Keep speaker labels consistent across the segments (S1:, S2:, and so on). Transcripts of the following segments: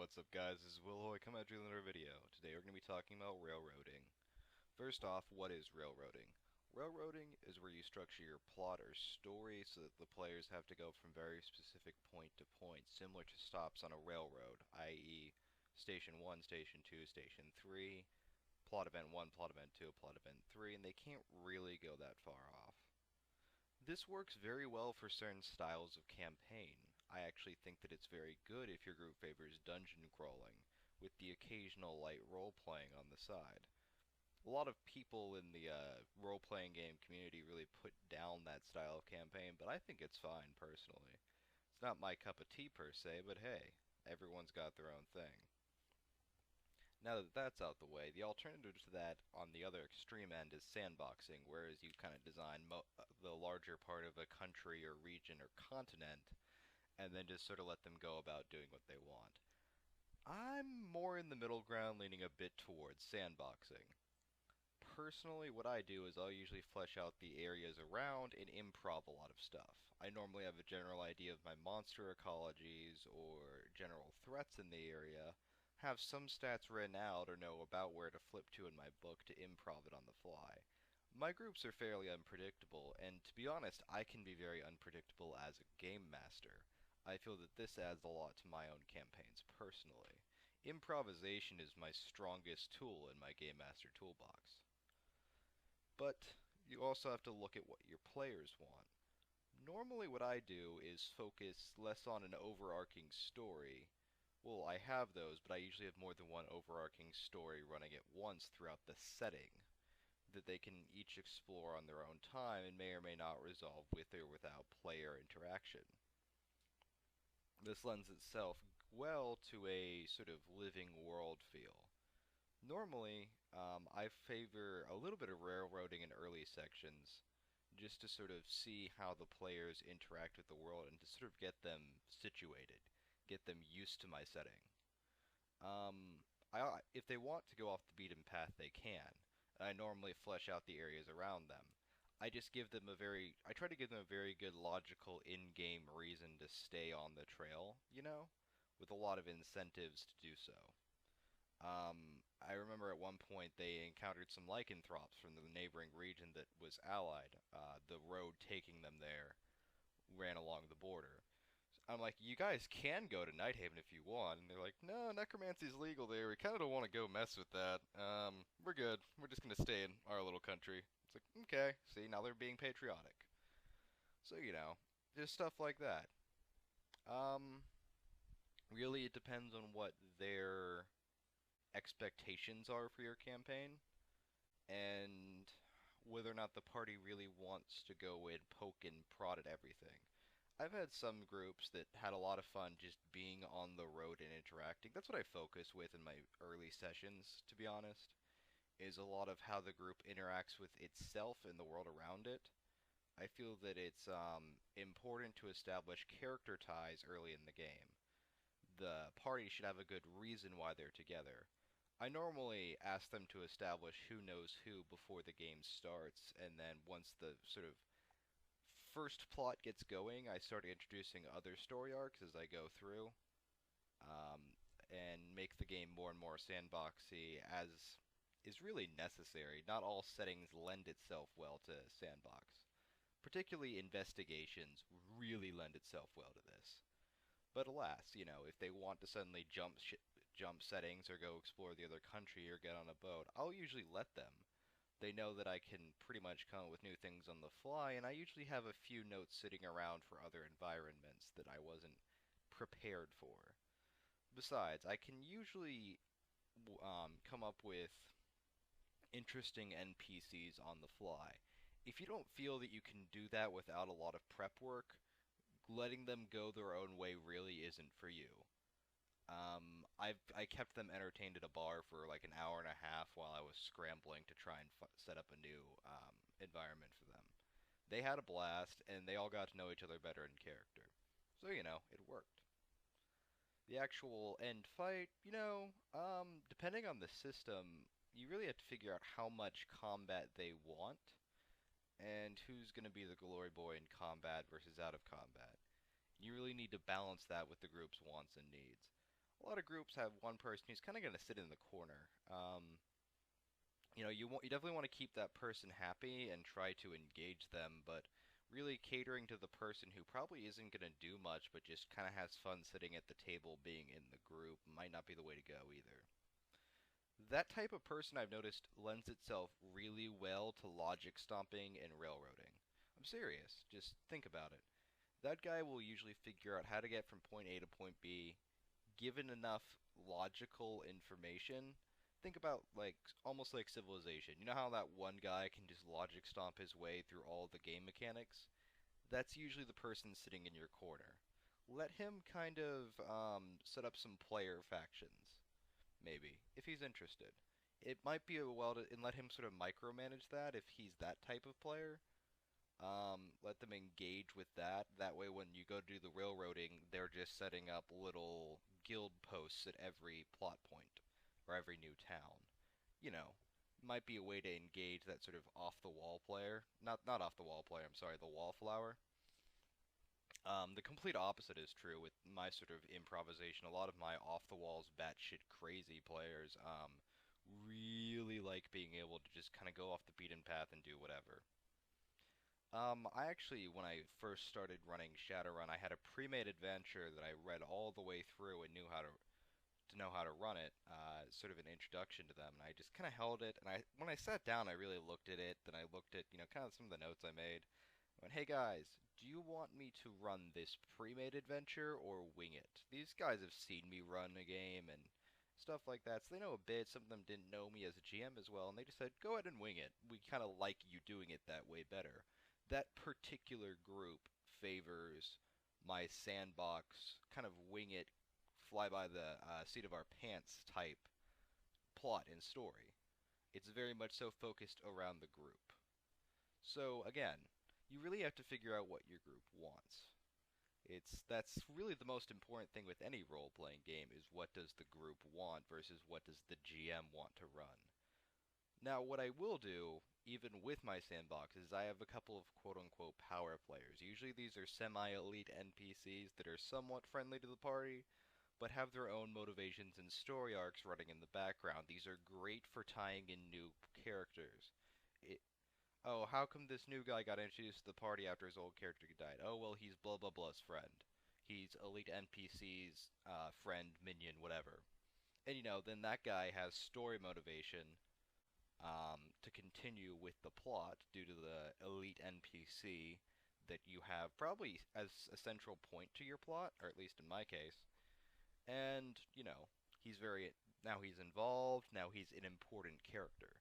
S1: What's up guys, this is Will Hoy coming at you with another video. Today we're going to be talking about railroading. First off, what is railroading? Railroading is where you structure your plot or story so that the players have to go from very specific point to point, similar to stops on a railroad, i.e. Station 1, Station 2, Station 3, Plot Event 1, Plot Event 2, Plot Event 3, and they can't really go that far off. This works very well for certain styles of campaign. I actually think that it's very good if your group favors dungeon crawling, with the occasional light role-playing on the side. A lot of people in the role-playing game community really put down that style of campaign, but I think it's fine, personally. It's not my cup of tea per se, but hey, everyone's got their own thing. Now that that's out the way, the alternative to that on the other extreme end is sandboxing, whereas you kind of design the larger part of a country or region or continent, and then just sort of let them go about doing what they want. I'm more in the middle ground, leaning a bit towards sandboxing. Personally, what I do is I'll usually flesh out the areas around and improv a lot of stuff. I normally have a general idea of my monster ecologies or general threats in the area, have some stats written out or know about where to flip to in my book to improv it on the fly. My groups are fairly unpredictable, and to be honest, I can be very unpredictable as a game master. I feel that this adds a lot to my own campaigns personally. Improvisation is my strongest tool in my Game Master toolbox. But you also have to look at what your players want. Normally what I do is focus less on an overarching story. Well, I have those, but I usually have more than one overarching story running at once throughout the setting that they can each explore on their own time and may or may not resolve with or without player interaction. This lends itself well to a sort of living world feel. Normally, I favor a little bit of railroading in early sections, just to sort of see how the players interact with the world and to sort of get them situated, get them used to my setting. If they want to go off the beaten path, they can. I normally flesh out the areas around them. I try to give them a very good logical in-game reason to stay on the trail, with a lot of incentives to do so. I remember at one point they encountered some lycanthropes from the neighboring region that was allied. The road taking them there ran along the border. So I'm like, you guys can go to Nighthaven if you want. And they're like, no, necromancy's legal there. We kind of don't want to go mess with that. We're good. We're just going to stay in our little country. It's like, okay, see, now they're being patriotic. So, just stuff like that. Um, really, it depends on what their expectations are for your campaign, and whether or not the party really wants to go and poke and prod at everything. I've had some groups that had a lot of fun just being on the road and interacting. That's what I focus with in my early sessions, to be honest, is a lot of how the group interacts with itself and the world around it. I feel that it's important to establish character ties early in the game. The party should have a good reason why they're together. I normally ask them to establish who knows who before the game starts, and then once the sort of first plot gets going, I start introducing other story arcs as I go through, um, and make the game more and more sandboxy as is really necessary. Not all settings lend itself well to sandbox. Particularly investigations really lend itself well to this. But alas, if they want to suddenly jump settings or go explore the other country or get on a boat, I'll usually let them. They know that I can pretty much come up with new things on the fly, and I usually have a few notes sitting around for other environments that I wasn't prepared for. Besides, I can usually come up with interesting NPCs on the fly. If you don't feel that you can do that without a lot of prep work, letting them go their own way really isn't for you. I kept them entertained at a bar for like an hour and a half while I was scrambling to try and set up a new environment for them. They had a blast, and they all got to know each other better in character. So, it worked. The actual end fight, depending on the system, you really have to figure out how much combat they want, and who's going to be the glory boy in combat versus out of combat. You really need to balance that with the group's wants and needs. a lot of groups have one person who's kind of going to sit in the corner. You definitely want to keep that person happy and try to engage them, but really catering to the person who probably isn't going to do much but just kind of has fun sitting at the table being in the group might not be the way to go either. That type of person I've noticed lends itself really well to logic stomping and railroading. I'm serious. Just think about it. That guy will usually figure out how to get from point A to point B, given enough logical information. Think about almost like Civilization. You know how that one guy can just logic stomp his way through all the game mechanics? That's usually the person sitting in your corner. Let him kind of set up some player factions, maybe, if he's interested. It might be and let him sort of micromanage that if he's that type of player. Let them engage with that. That way, when you go do the railroading, they're just setting up little guild posts at every plot point or every new town. You know, might be a way to engage that sort of off the wall player. Not off the wall player. I'm sorry, the wallflower. The complete opposite is true with my sort of improvisation. A lot of my off the walls, batshit crazy players really like being able to just kind of go off the beaten path and do whatever. I actually, when I first started running Shadowrun, I had a pre-made adventure that I read all the way through and knew how to know how to run it, sort of an introduction to them. And I just kind of held it, and when I sat down, I really looked at it. Then I looked at, kind of some of the notes I made. I went, hey guys, do you want me to run this pre-made adventure or wing it? These guys have seen me run a game and stuff like that, so they know a bit. Some of them didn't know me as a GM as well, and they just said, go ahead and wing it. We kind of like you doing it that way better. That particular group favors my sandbox, kind of wing it, fly by the seat of our pants type plot and story. It's very much so focused around the group. So again, you really have to figure out what your group wants. That's really the most important thing with any role-playing game is what does the group want versus what does the GM want to run. Now, what I will do, even with my sandbox, is I have a couple of quote-unquote power players. Usually these are semi-elite NPCs that are somewhat friendly to the party, but have their own motivations and story arcs running in the background. These are great for tying in new characters. It, oh, how come this new guy got introduced to the party after his old character died? Oh, well, he's blah blah blah's friend. He's elite NPC's friend, minion, whatever. And then that guy has story motivation to continue with the plot due to the elite NPC that you have probably as a central point to your plot, or at least in my case. And, he's very now he's involved, now he's an important character.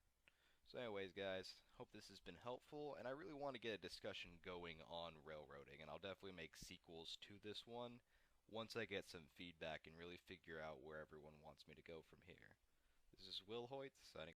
S1: So anyways, guys, hope this has been helpful, and I really want to get a discussion going on railroading, and I'll definitely make sequels to this one once I get some feedback and really figure out where everyone wants me to go from here. This is Will Hoyt, signing